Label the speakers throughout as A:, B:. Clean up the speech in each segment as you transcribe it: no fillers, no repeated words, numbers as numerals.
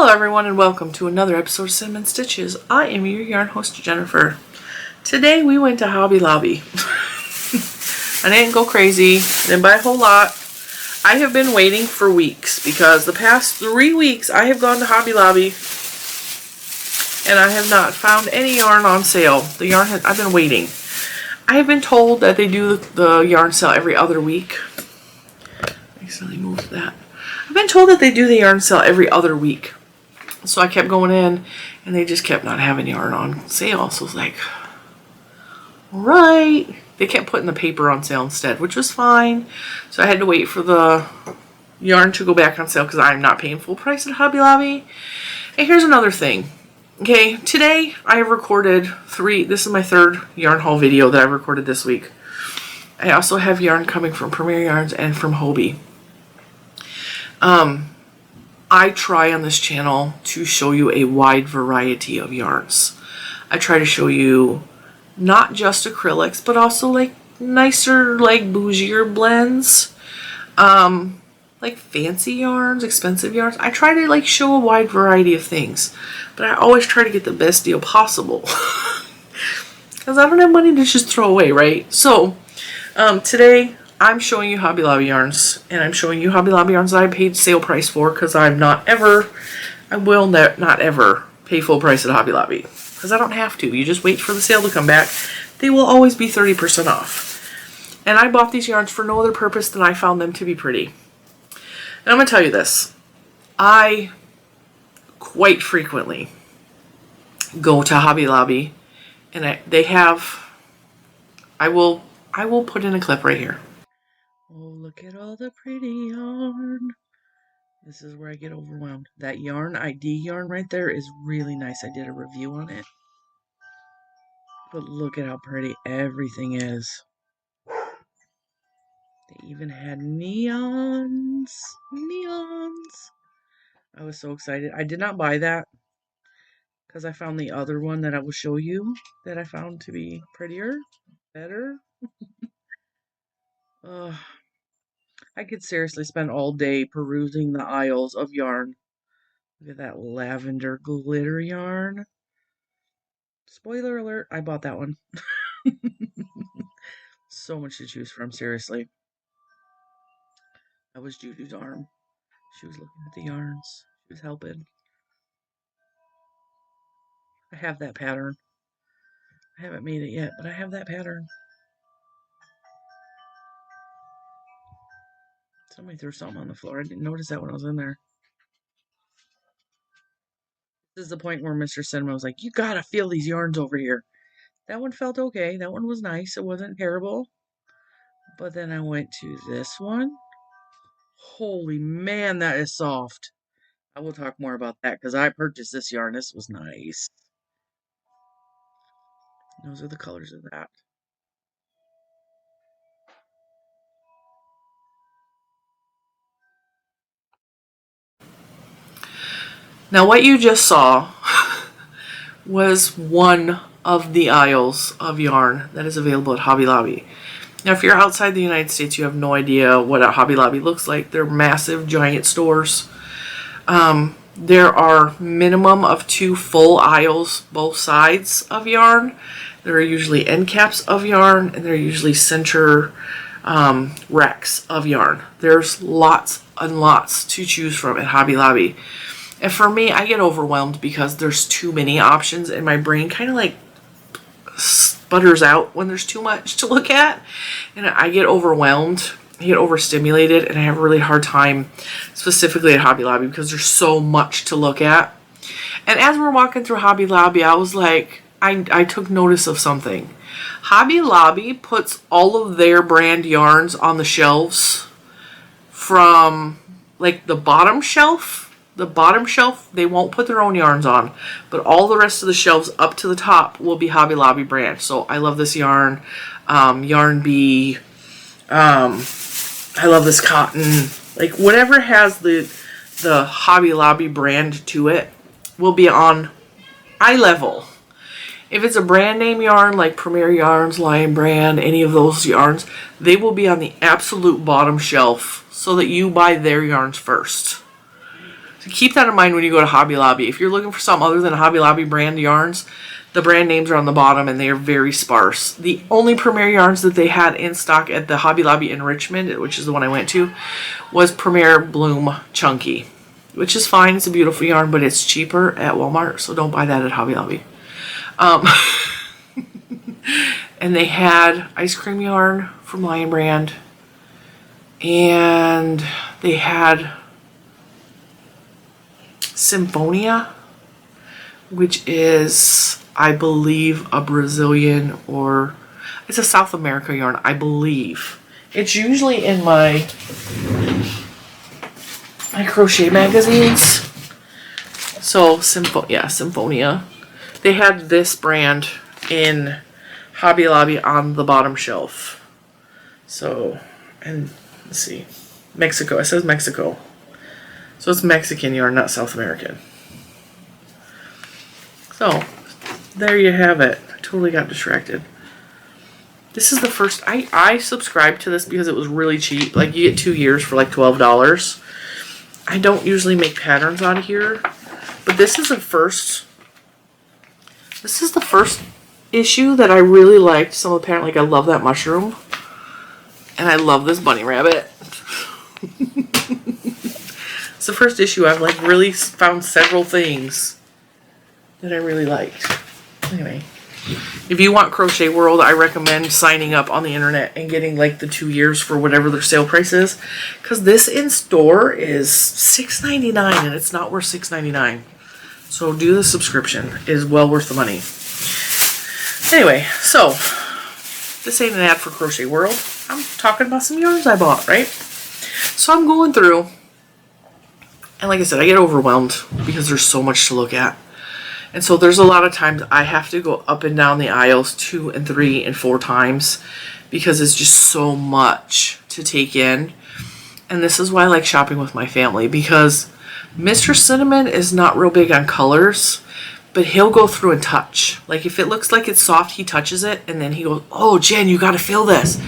A: Hello everyone and welcome to another episode of Cinnamon Stitches. I am your yarn host Jennifer. Today we went to Hobby Lobby. I didn't go crazy, didn't buy a whole lot. I have been waiting for weeks because the past 3 weeks I have gone to Hobby Lobby and I have not found any yarn on sale. I've been waiting. I have been told that they do the yarn sale every other week. I accidentally moved that. I've been told that they do the yarn sale every other week. So I kept going in and they just kept not having yarn on sale. So I was like, alright. They kept putting the paper on sale instead, which was fine. So I had to wait for the yarn to go back on sale because I'm not paying full price at Hobby Lobby. And here's another thing. Okay, today I have recorded this is my third yarn haul video that I recorded this week. I also have yarn coming from Premier Yarns and from Hobie. I try on this channel to show you a wide variety of yarns. I try to show you not just acrylics, but also like nicer, like bougier blends, like fancy yarns, expensive yarns. I try to like show a wide variety of things, but I always try to get the best deal possible because I don't have money to just throw away, right? So today I'm showing you Hobby Lobby yarns, and I'm showing you Hobby Lobby yarns that I paid sale price for because I will not ever pay full price at Hobby Lobby because I don't have to. You just wait for the sale to come back. They will always be 30% off. And I bought these yarns for no other purpose than I found them to be pretty. And I'm going to tell you this. I quite frequently go to Hobby Lobby, and I will put in a clip right here. Oh, look at all the pretty yarn. This is where I get overwhelmed. That yarn ID yarn right there is really nice. I did a review on it. But look at how pretty everything is. They even had neons. Neons. I was so excited. I did not buy that because I found the other one that I will show you that I found to be prettier, better. I could seriously spend all day perusing the aisles of yarn. Look at that lavender glitter yarn. Spoiler alert, I bought that one. So much to choose from, seriously. That was Juju's arm. She was looking at the yarns. She was helping. I have that pattern. I haven't made it yet, but I have that pattern. Somebody threw something on the floor. I didn't notice that when I was in there. This is the point where Mr. Cinnamon was like, you gotta feel these yarns over here. That one felt okay. That one was nice. It wasn't terrible. But then I went to this one. Holy man, that is soft. I will talk more about that because I purchased this yarn. This was nice. Those are the colors of that. Now what you just saw was one of the aisles of yarn that is available at Hobby Lobby. Now if you're outside the United States, you have no idea what a Hobby Lobby looks like. They're massive, giant stores. There are minimum of 2 full aisles, both sides of yarn. There are usually end caps of yarn, and there are usually center racks of yarn. There's lots and lots to choose from at Hobby Lobby. And for me, I get overwhelmed because there's too many options, and my brain kind of like sputters out when there's too much to look at. And I get overwhelmed. I get overstimulated, and I have a really hard time specifically at Hobby Lobby because there's so much to look at. And as we're walking through Hobby Lobby, I was like, I took notice of something. Hobby Lobby puts all of their brand yarns on the shelves from like the bottom shelf. The bottom shelf, they won't put their own yarns on, but all the rest of the shelves up to the top will be Hobby Lobby brand. So I love this yarn, Yarn Bee. I love this cotton. Like whatever has the Hobby Lobby brand to it will be on eye level. If it's a brand name yarn like Premier Yarns, Lion Brand, any of those yarns, they will be on the absolute bottom shelf so that you buy their yarns first. So keep that in mind when you go to Hobby Lobby. If you're looking for something other than Hobby Lobby brand yarns, the brand names are on the bottom and they are very sparse. The only Premier yarns that they had in stock at the Hobby Lobby in Richmond, which is the one I went to, was Premier Bloom Chunky, which is fine. It's a beautiful yarn, but it's cheaper at Walmart, so don't buy that at Hobby Lobby. And they had ice cream yarn from Lion Brand, and they had Symphonia, which is, I believe, a Brazilian, or it's a South America yarn, I believe. It's usually in my crochet magazines. So Symphonia. They had this brand in Hobby Lobby on the bottom shelf. So, and let's see, Mexico. It says Mexico. So it's Mexican yarn, not South American. So, there you have it. I totally got distracted. This is the first, I subscribed to this because it was really cheap. Like, you get 2 years for like $12. I don't usually make patterns out of here, but this is the first issue that I really liked. Some of the pattern, like I love that mushroom, and I love this bunny rabbit. It's the first issue I've like really found several things that I really liked. Anyway, if you want Crochet World, I recommend signing up on the internet and getting like the 2 years for whatever their sale price is, because this in store is $6.99 and it's not worth $6.99. So do the subscription. It is well worth the money. Anyway, so this ain't an ad for Crochet World. I'm talking about some yarns I bought, right? So I'm going through, and like I said, I get overwhelmed because there's so much to look at. And so there's a lot of times I have to go up and down the aisles 2 and 3 and 4 times because it's just so much to take in. And this is why I like shopping with my family, because Mr. Cinnamon is not real big on colors, but he'll go through and touch. Like if it looks like it's soft, he touches it and then he goes, "Oh, Jen, you got to feel this."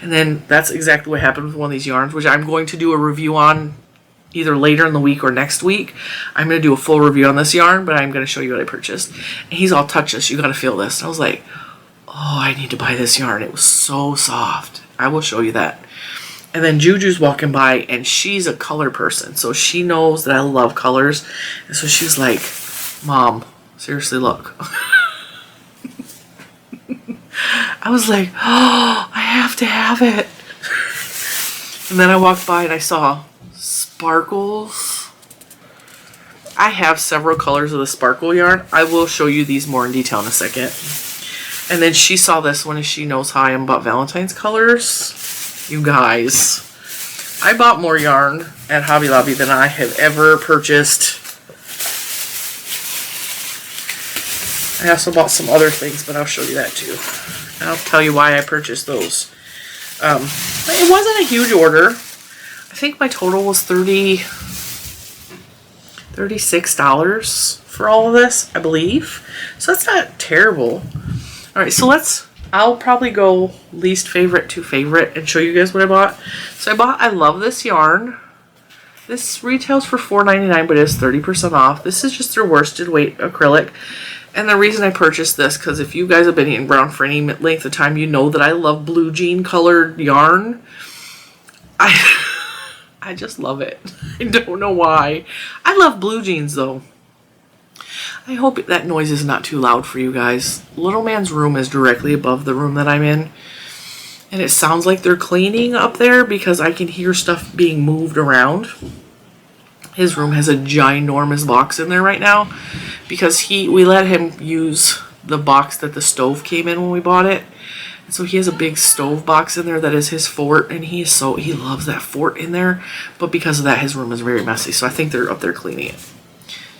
A: And then that's exactly what happened with one of these yarns, which I'm going to do a review on either later in the week or next week. I'm going to do a full review on this yarn, but I'm going to show you what I purchased. And he's all, "Touch this, you got to feel this." And I was like, oh, I need to buy this yarn. It was so soft. I will show you that. And then Juju's walking by, and she's a color person, so she knows that I love colors. And so she's like, "Mom, seriously, look." I was like, oh, I have to have it. And then I walked by and I saw sparkles. I have several colors of the sparkle yarn. I will show you these more in detail in a second. And then she saw this one, and she knows how I am about Valentine's colors. You guys, I bought more yarn at Hobby Lobby than I have ever purchased. I also bought some other things, but I'll show you that too. And I'll tell you why I purchased those. It wasn't a huge order. I think my total was $36 for all of this, I believe. So that's not terrible. All right, so I'll probably go least favorite to favorite and show you guys what I bought. So I love this yarn. This retails for $4.99, but it's 30% off. This is just their worsted weight acrylic. And the reason I purchased this, because if you guys have been eating brown for any length of time, you know that I love blue jean colored yarn. I just love it. I don't know why. I love blue jeans though. I hope that noise is not too loud for you guys. Little man's room is directly above the room that I'm in. And it sounds like they're cleaning up there because I can hear stuff being moved around. His room has a ginormous box in there right now because we let him use the box that the stove came in when we bought it. And so he has a big stove box in there that is his fort, and he loves that fort in there. But because of that, his room is very messy. So I think they're up there cleaning it.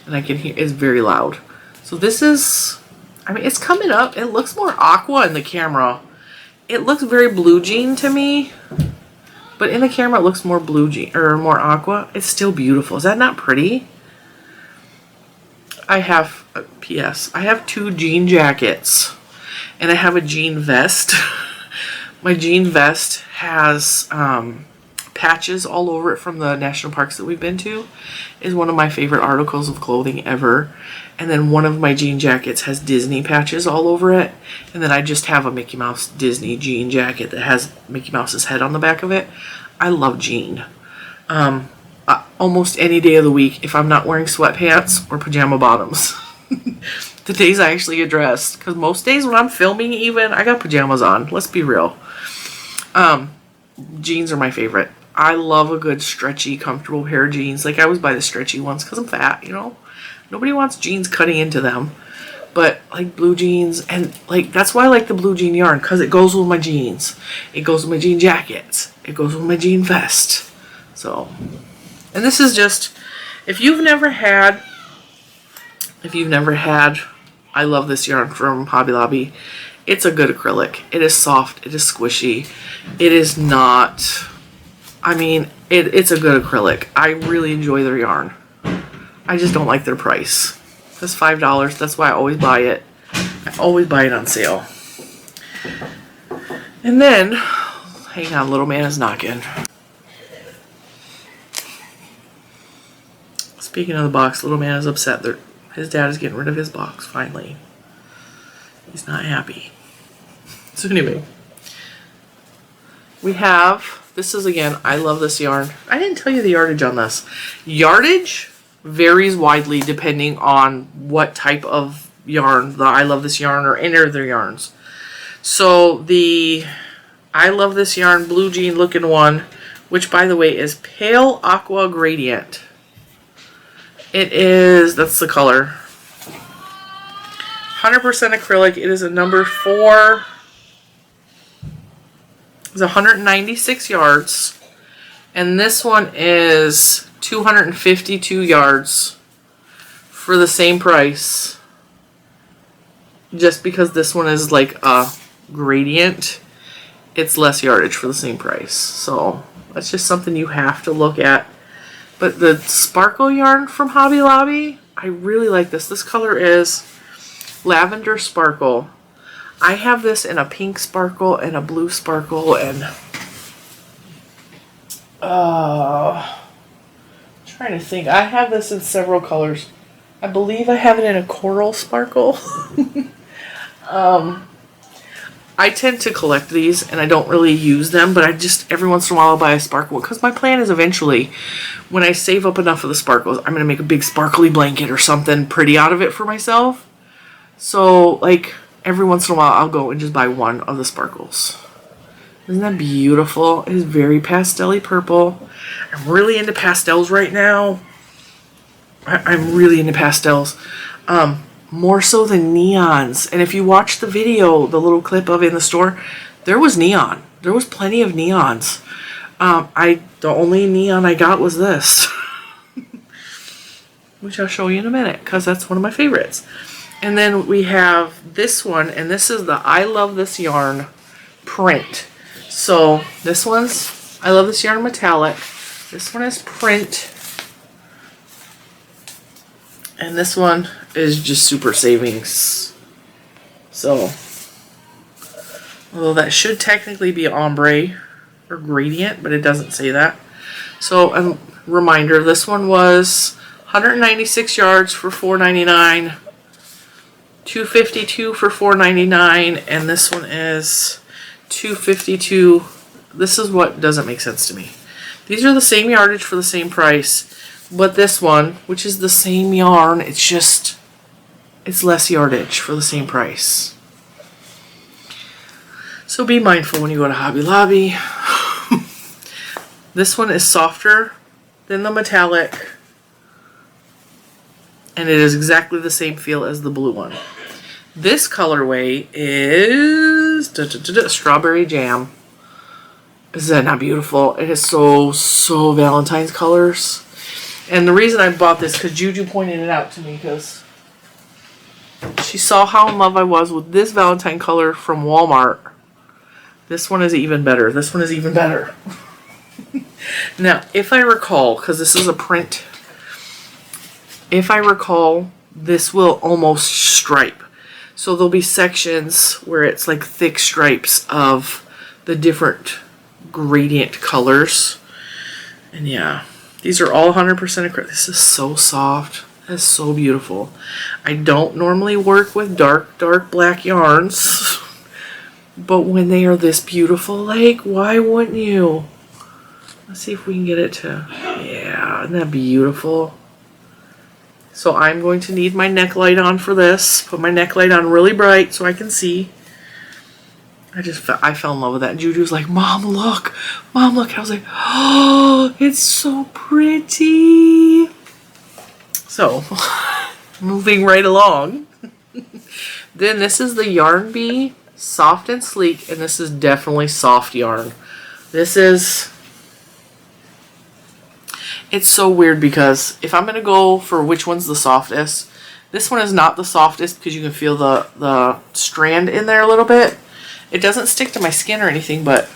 A: And I can hear it's very loud. So this is, I mean, it's coming up. It looks more aqua in the camera. It looks very blue jean to me. But in the camera, it looks more blue jean, or more aqua. It's still beautiful. Is that not pretty? I have, P.S. I have 2 jean jackets. And I have a jean vest. My jean vest has patches all over it from the national parks that we've been to is one of my favorite articles of clothing ever. And then one of my jean jackets has Disney patches all over it. And then I just have a Mickey Mouse Disney jean jacket that has Mickey Mouse's head on the back of it. I love jean. Almost any day of the week if I'm not wearing sweatpants or pajama bottoms. The days I actually get dressed. Because most days when I'm filming even, I got pajamas on. Let's be real. Jeans are my favorite. I love a good stretchy, comfortable pair of jeans. Like I always buy the stretchy ones because I'm fat, you know. Nobody wants jeans cutting into them. But like blue jeans, and like that's why I like the blue jean yarn, because it goes with my jeans. It goes with my jean jackets. It goes with my jean vest. So, and this is just, if you've never had, I love this yarn from Hobby Lobby. It's a good acrylic. It is soft. It is squishy. It is not, I mean, it's a good acrylic. I really enjoy their yarn. I just don't like their price. It's $5. That's why I always buy it. I always buy it on sale. And then, hang on, little man is knocking. Speaking of the box, little man is upset that his dad is getting rid of his box, finally. He's not happy. So anyway, we have, this is again, I love this yarn. I didn't tell you the yardage on this. Yardage varies widely depending on what type of yarn, the I love this yarn or any of their yarns. So the I love this yarn blue jean looking one, which by the way is pale aqua gradient. It is, that's the color. 100% acrylic. It is a number 4. It's 196 yards. And this one is 252 yards for the same price. Just because this one is like a gradient, it's less yardage for the same price. So that's just something you have to look at. But the sparkle yarn from Hobby Lobby, I really like this. This color is Lavender Sparkle. I have this in a pink sparkle and a blue sparkle and trying to think. I have this in several colors. I believe I have it in a coral sparkle. I tend to collect these and I don't really use them, but I just every once in a while I'll buy a sparkle one because my plan is eventually, when I save up enough of the sparkles, I'm going to make a big sparkly blanket or something pretty out of it for myself. So like every once in a while I'll go and just buy one of the sparkles. Isn't that beautiful? It is very pastel-y purple. I'm really into pastels right now. I'm really into pastels. More so than neons. And if you watch the video, the little clip of it in the store, there was neon. There was plenty of neons. The only neon I got was this. Which I'll show you in a minute, because that's one of my favorites. And then we have this one, and this is the I Love This Yarn print. So this one's I Love This Yarn metallic. This one is print. And this one is just super savings. So, although that should technically be ombre or gradient, but it doesn't say that. So, a reminder, this one was 196 yards for $4.99, 252 for $4.99, and this one is 252. This is what doesn't make sense to me. These are the same yardage for the same price. But this one, which is the same yarn, it's less yardage for the same price. So be mindful when you go to Hobby Lobby. This one is softer than the metallic. And it is exactly the same feel as the blue one. This colorway is Strawberry Jam. Is that not beautiful? It is so Valentine's colors. And the reason I bought this, because Juju pointed it out to me, because she saw how in love I was with this Valentine color from Walmart. This one is even better. This one is even better. Now, if I recall, because this is a print, if I recall, this will almost stripe. So there'll be sections where it's like thick stripes of the different gradient colors. And yeah, these are all 100% acrylic. This is so soft. It's so beautiful. I don't normally work with dark black yarns, but when they are this beautiful, like, why wouldn't you? Let's see if we can get it to, yeah, isn't that beautiful? So I'm going to need my neck light on for this. Put my neck light on really bright so I can see. I fell in love with that. Juju was like, Mom, look. Mom, look. I was like, oh, it's so pretty. So, moving right along. Then this is the Yarn Bee, soft and sleek, and this is definitely soft yarn. This is, it's so weird because if I'm going to go for which one's the softest, this one is not the softest because you can feel the strand in there a little bit. It doesn't stick to my skin or anything, but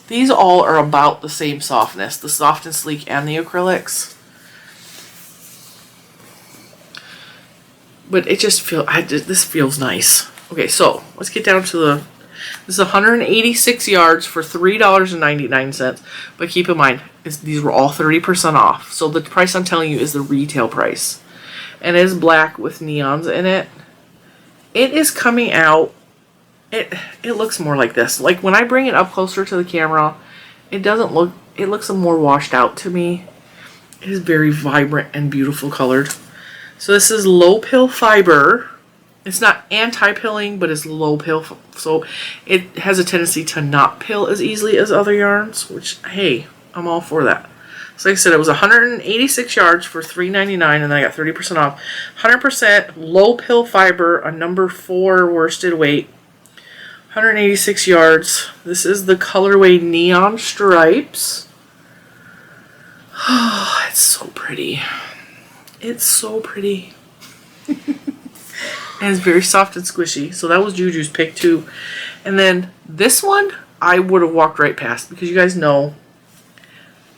A: these all are about the same softness, the soft and sleek and the acrylics. But it just feels, this feels nice. Okay, so let's get down to this is 186 yards for $3.99. But keep in mind, these were all 30% off. So the price I'm telling you is the retail price. And it is black with neons in it. It is coming out. It looks more like this. Like when I bring it up closer to the camera, it doesn't look, it looks more washed out to me. It is very vibrant and beautiful colored. So this is low pill fiber. It's not anti-pilling, but it's low pill. So it has a tendency to not pill as easily as other yarns, which, hey, I'm all for that. So like I said, it was 186 yards for $3.99, and then I got 30% off. 100% low pill fiber, a number 4 worsted weight. 186 yards. This is the colorway Neon Stripes. Oh, it's so pretty. It's so pretty. And it's very soft and squishy. So that was Juju's pick too. And then this one, I would have walked right past because you guys know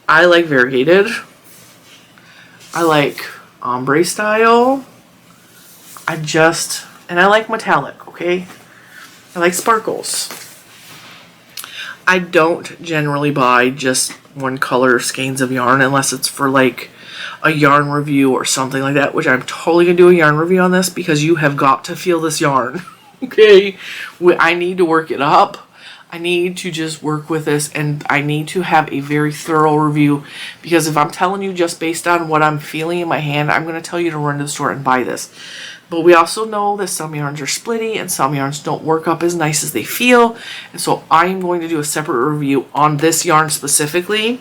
A: I like variegated. I like ombre style. And I like metallic, okay? I like sparkles. I don't generally buy just one color skeins of yarn unless it's for like a yarn review or something like that, which I'm totally going to do a yarn review on this because you have got to feel this yarn. Okay? I need to work it up. I need to just work with this, and I need to have a very thorough review because if I'm telling you just based on what I'm feeling in my hand, I'm going to tell you to run to the store and buy this. But we also know that some yarns are splitty and some yarns don't work up as nice as they feel. And so I'm going to do a separate review on this yarn specifically.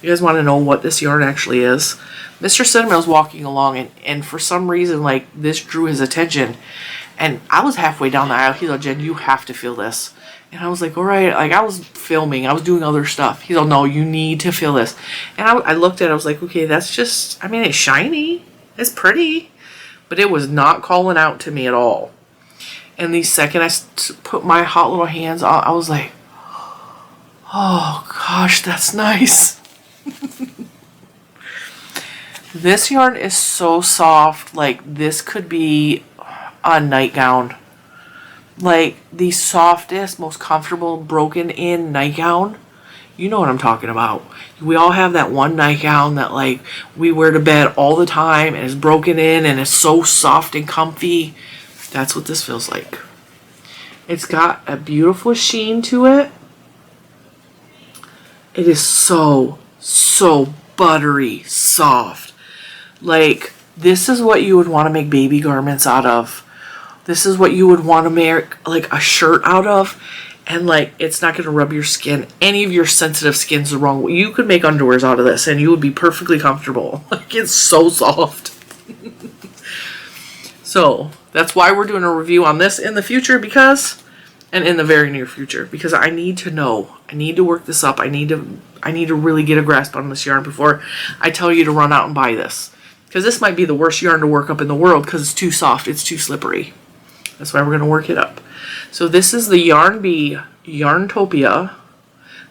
A: You guys want to know what this yarn actually is? Mr. Sentimental's walking along and for some reason, like, this drew his attention. And I was halfway down the aisle. He's like, Jen, you have to feel this. And I was like, all right. Like, I was filming. I was doing other stuff. He's like, no, you need to feel this. And I looked at it. I was like, okay, that's just, I mean, it's shiny. It's pretty. But it was not calling out to me at all. And the second I put my hot little hands on, I was like, oh gosh, that's nice. This yarn is so soft. Like, this could be a nightgown. Like, the softest, most comfortable broken in nightgown. You know what I'm talking about. We all have that one nightgown that, like, we wear to bed all the time and is broken in and is so soft and comfy. That's what this feels like. It's got a beautiful sheen to it. It is so buttery soft. Like, this is what you would want to make baby garments out of. This is what you would want to make, like, a shirt out of. And, like, it's not going to rub your skin. Any of your sensitive skin's the wrong way. You could make underwears out of this and you would be perfectly comfortable. Like, it's so soft. So, that's why we're doing a review on this in the future because, and in the very near future, because I need to know. I need to work this up. I need to really get a grasp on this yarn before I tell you to run out and buy this. Because this might be the worst yarn to work up in the world because it's too soft. It's too slippery. That's why we're going to work it up. So this is the Yarn Bee Yarntopia.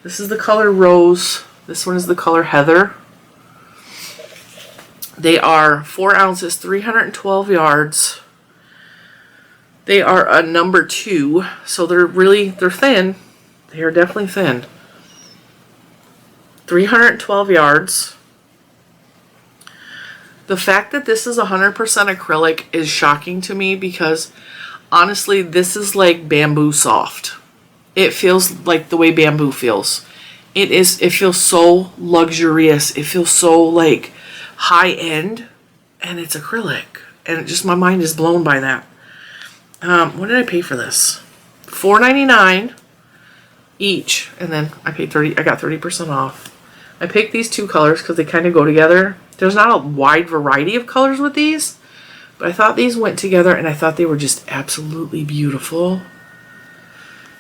A: This is the color Rose. This one is the color Heather. They are 4 ounces, 312 yards. They are a number 2, so they're thin. They are definitely thin. 312 yards. The fact that this is 100% acrylic is shocking to me because honestly, this is like bamboo soft. It feels like the way bamboo feels. It feels so luxurious. It feels so like high end, and it's acrylic. And it just, my mind is blown by that. What did I pay for this? $4.99 each, and then I paid 30. I got 30% off. I picked these two colors because they kind of go together. There's not a wide variety of colors with these, but I thought these went together, and I thought they were just absolutely beautiful.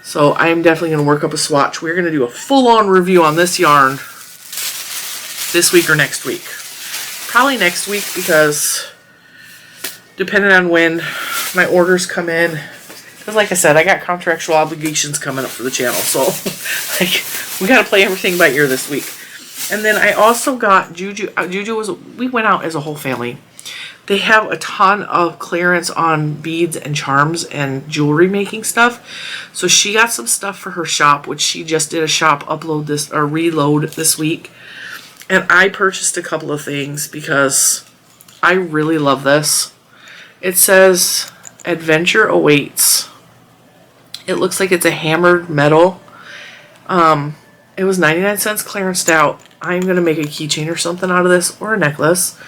A: So I am definitely going to work up a swatch. We're going to do a full-on review on this yarn this week or next week. Probably next week because depending on when my orders come in, because like I said, I got contractual obligations coming up for the channel, so like we got to play everything by ear this week. And then I also got Juju. We went out as a whole family. They have a ton of clearance on beads and charms and jewelry making stuff. So she got some stuff for her shop, which she just did a shop upload this or reload this week. And I purchased a couple of things because I really love this. It says Adventure Awaits. It looks like it's a hammered metal. It was 99 cents clearanced out. I'm going to make a keychain or something out of this, or a necklace,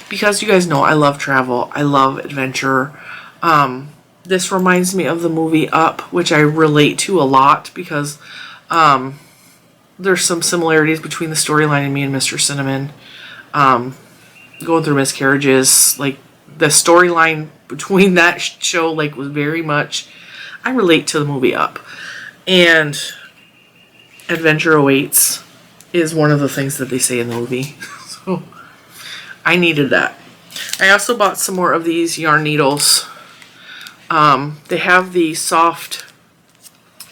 A: because you guys know I love travel. I love adventure. This reminds me of the movie Up, which I relate to a lot because there's some similarities between the storyline and me and Mr. Cinnamon. Going through miscarriages, like the storyline between that show like was very much, I relate to the movie Up. And Adventure Awaits is one of the things that they say in the movie. So I needed that. I also bought some more of these yarn needles. They have the soft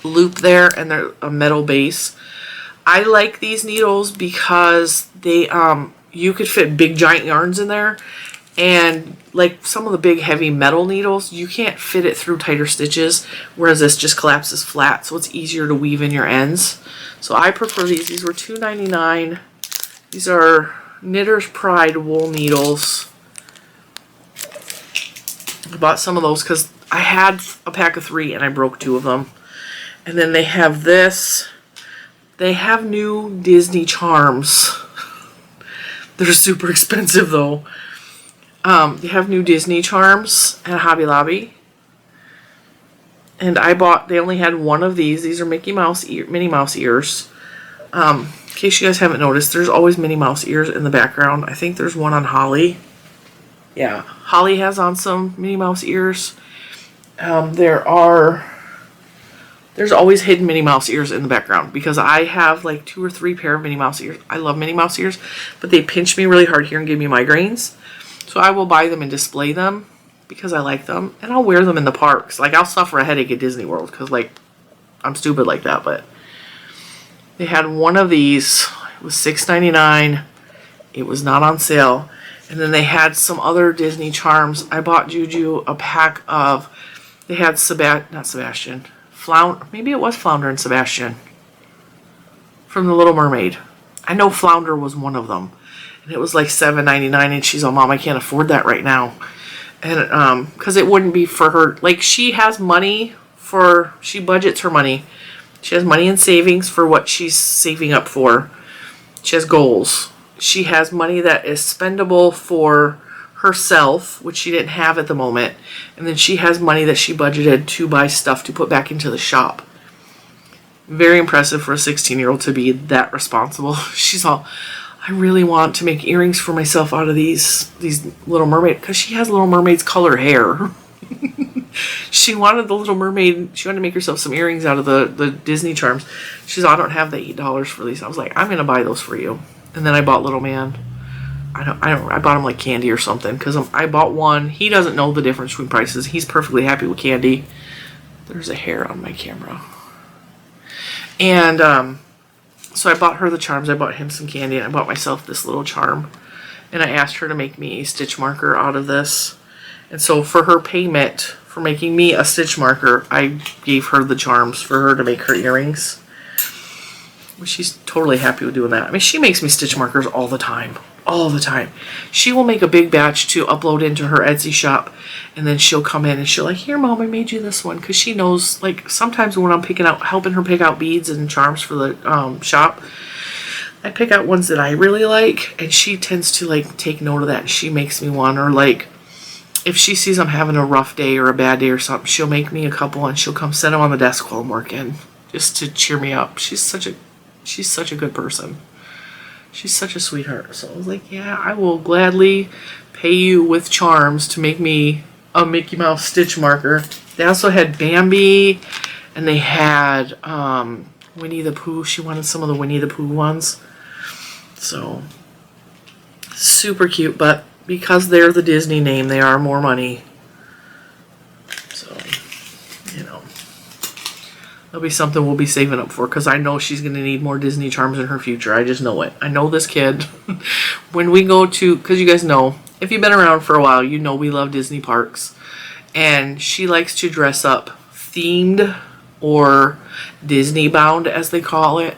A: loop there and they're a metal base. I like these needles because they you could fit big giant yarns in there, and like some of the big heavy metal needles, you can't fit it through tighter stitches, whereas this just collapses flat, so it's easier to weave in your ends. So I prefer these. These were $2.99. These are Knitter's Pride wool needles. I bought some of those because I had a pack of 3 and I broke 2 of them. And then they have this. They have new Disney charms. They're super expensive though. They have new Disney charms at Hobby Lobby. And I bought, they only had one of these. These are Minnie Mouse ears. In case you guys haven't noticed, there's always Minnie Mouse ears in the background. I think there's one on Holly. Yeah, Holly has on some Minnie Mouse ears. There's always hidden Minnie Mouse ears in the background because I have like 2 or 3 pair of Minnie Mouse ears. I love Minnie Mouse ears, but they pinch me really hard here and give me migraines. So I will buy them and display them because I like them, and I'll wear them in the parks. Like, I'll suffer a headache at Disney World because, like, I'm stupid like that. But they had one of these. It was $6.99. It was not on sale. And then they had some other Disney charms. I bought Juju a pack of, they had maybe it was Flounder and Sebastian from The Little Mermaid. I know Flounder was one of them. And it was like $7.99, and she's all, Mom, I can't afford that right now. And because it wouldn't be for her. Like, she has money for, she budgets her money. She has money in savings for what she's saving up for. She has goals. She has money that is spendable for herself, which she didn't have at the moment. And then she has money that she budgeted to buy stuff to put back into the shop. Very impressive for a 16-year-old to be that responsible. She's all, I really want to make earrings for myself out of these Little Mermaid, because she has Little Mermaid's color hair. She wanted the Little Mermaid, she wanted to make herself some earrings out of the Disney charms. She's all, I don't have the $8 for these. I was like, I'm going to buy those for you. And then I bought Little Man. I bought him like candy or something, because I bought one. He doesn't know the difference between prices. He's perfectly happy with candy. There's a hair on my camera. And so I bought her the charms. I bought him some candy, and I bought myself this little charm. And I asked her to make me a stitch marker out of this. And so for her payment for making me a stitch marker, I gave her the charms for her to make her earrings. She's totally happy with doing that. I mean, she makes me stitch markers all the time. All the time. She will make a big batch to upload into her Etsy shop, and then she'll come in and she'll like, here, Mom, I made you this one. Because she knows, like, sometimes when I'm helping her pick out beads and charms for the shop, I pick out ones that I really like, and she tends to, like, take note of that, and she makes me one. Or, like, if she sees I'm having a rough day or a bad day or something, she'll make me a couple, and she'll come set them on the desk while I'm working, just to cheer me up. She's such a good person. She's such a sweetheart. So I was like, yeah, I will gladly pay you with charms to make me a Mickey Mouse stitch marker. They also had Bambi, and they had Winnie the Pooh. She wanted some of the Winnie the Pooh ones. So, super cute, but because they're the Disney name, they are more money. So, you know. That'll be something we'll be saving up for, because I know she's going to need more Disney charms in her future. I just know it. I know this kid. When we go to, because you guys know, if you've been around for a while, you know we love Disney parks. And she likes to dress up themed or Disney bound, as they call it.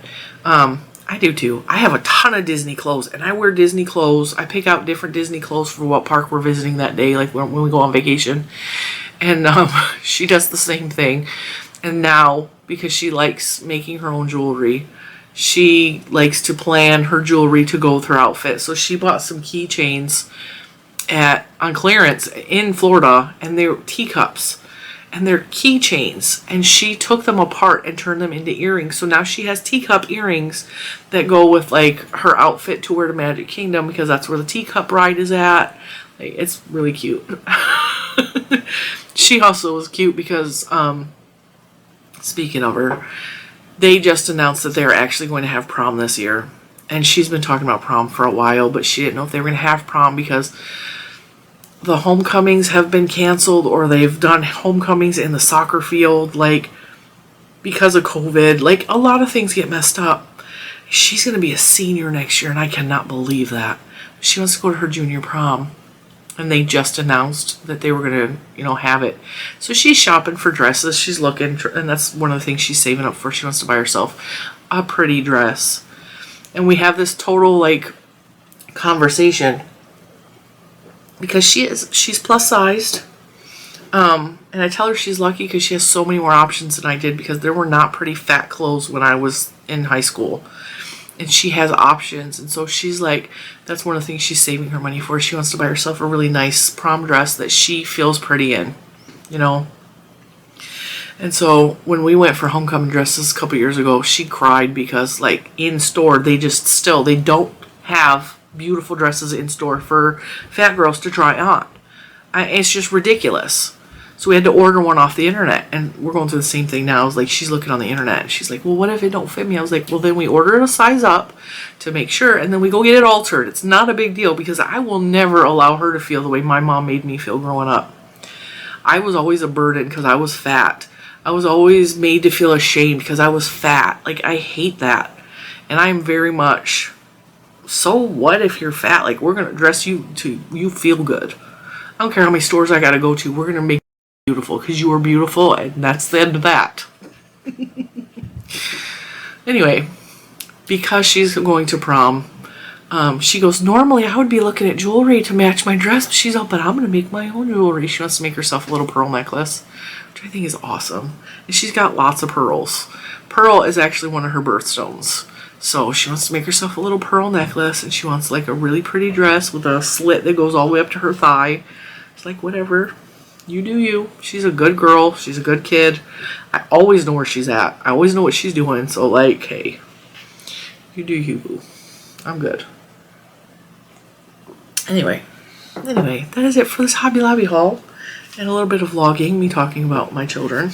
A: I do too. I have a ton of Disney clothes, and I wear Disney clothes. I pick out different Disney clothes for what park we're visiting that day, like when we go on vacation. And she does the same thing. And now, because she likes making her own jewelry, she likes to plan her jewelry to go with her outfit. So she bought some keychains on clearance in Florida, and they're teacups, and they're keychains, and she took them apart and turned them into earrings. So now she has teacup earrings that go with, like, her outfit to wear to Magic Kingdom, because that's where the teacup ride is at. Like, it's really cute. She also was cute because speaking of her, they just announced that they're actually going to have prom this year. And she's been talking about prom for a while, but she didn't know if they were going to have prom because the homecomings have been canceled, or they've done homecomings in the soccer field, like, because of COVID. Like, a lot of things get messed up. She's going to be a senior next year, and I cannot believe that. She wants to go to her junior prom. And they just announced that they were going to, you know, have it. So she's shopping for dresses. She's looking, and that's one of the things she's saving up for. She wants to buy herself a pretty dress. And we have this total, like, conversation, because she's plus sized. And I tell her she's lucky because she has so many more options than I did, because there were not pretty fat clothes when I was in high school. And she has options, and so she's like, that's one of the things she's saving her money for. She wants to buy herself a really nice prom dress that she feels pretty in, you know. And so when we went for homecoming dresses a couple years ago, she cried because, like, in store, they don't have beautiful dresses in store for fat girls to try on. It's just ridiculous. So we had to order one off the internet, and we're going through the same thing now. It's like, she's looking on the internet, and she's like, well, what if it don't fit me? I was like, well, then we order it a size up to make sure, and then we go get it altered. It's not a big deal, because I will never allow her to feel the way my mom made me feel growing up. I was always a burden because I was fat. I was always made to feel ashamed because I was fat. Like, I hate that. And I'm very much, so what if you're fat? Like, we're going to dress you to you feel good. I don't care how many stores I got to go to. We're going to make beautiful because you are beautiful, and that's the end of that. Anyway, because she's going to prom, she goes, normally I would be looking at jewelry to match my dress, but she's all, but I'm going to make my own jewelry. She wants to make herself a little pearl necklace, which I think is awesome. And she's got lots of pearls. Pearl is actually one of her birthstones. So she wants to make herself a little pearl necklace, and she wants, like, a really pretty dress with a slit that goes all the way up to her thigh. It's like, whatever. You do you. She's a good girl. She's a good kid. I always know where she's at. I always know what she's doing. So, like, hey, you do you, boo. I'm good. Anyway, that is it for this Hobby Lobby haul. And a little bit of vlogging, me talking about my children.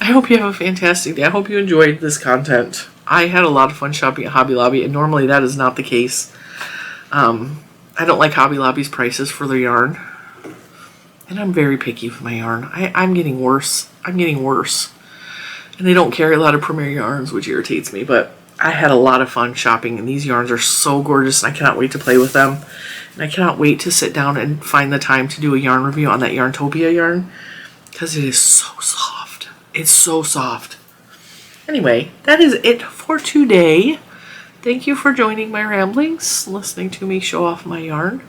A: I hope you have a fantastic day. I hope you enjoyed this content. I had a lot of fun shopping at Hobby Lobby, and normally that is not the case. I don't like Hobby Lobby's prices for their yarn. And I'm very picky with my yarn. I'm getting worse. I'm getting worse. And they don't carry a lot of Premier yarns, which irritates me. But I had a lot of fun shopping, and these yarns are so gorgeous, and I cannot wait to play with them. And I cannot wait to sit down and find the time to do a yarn review on that Yarntopia yarn, because it is so soft. It's so soft. Anyway, that is it for today. Thank you for joining my ramblings, listening to me show off my yarn.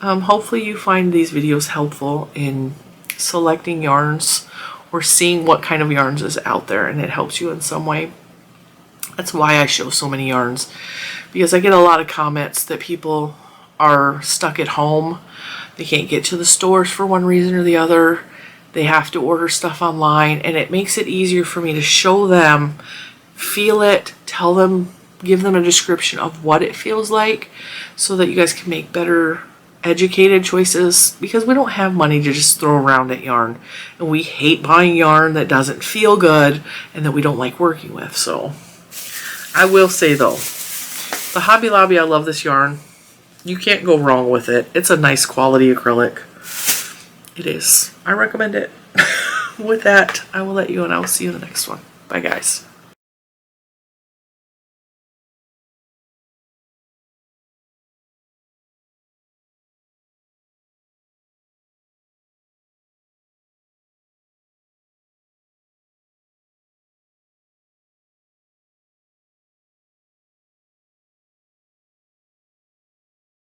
A: Hopefully you find these videos helpful in selecting yarns or seeing what kind of yarns is out there, and it helps you in some way. That's why I show so many yarns, because I get a lot of comments that people are stuck at home. They can't get to the stores for one reason or the other. They have to order stuff online, and it makes it easier for me to show them, feel it, tell them, give them a description of what it feels like, so that you guys can make better educated choices, because we don't have money to just throw around at yarn, and we hate buying yarn that doesn't feel good and that we don't like working with. So I will say though, the Hobby Lobby, I love this yarn. You can't go wrong with it. It's a nice quality acrylic. It is. I recommend it. With that, I will let you, and I'll see you in the next one. Bye guys.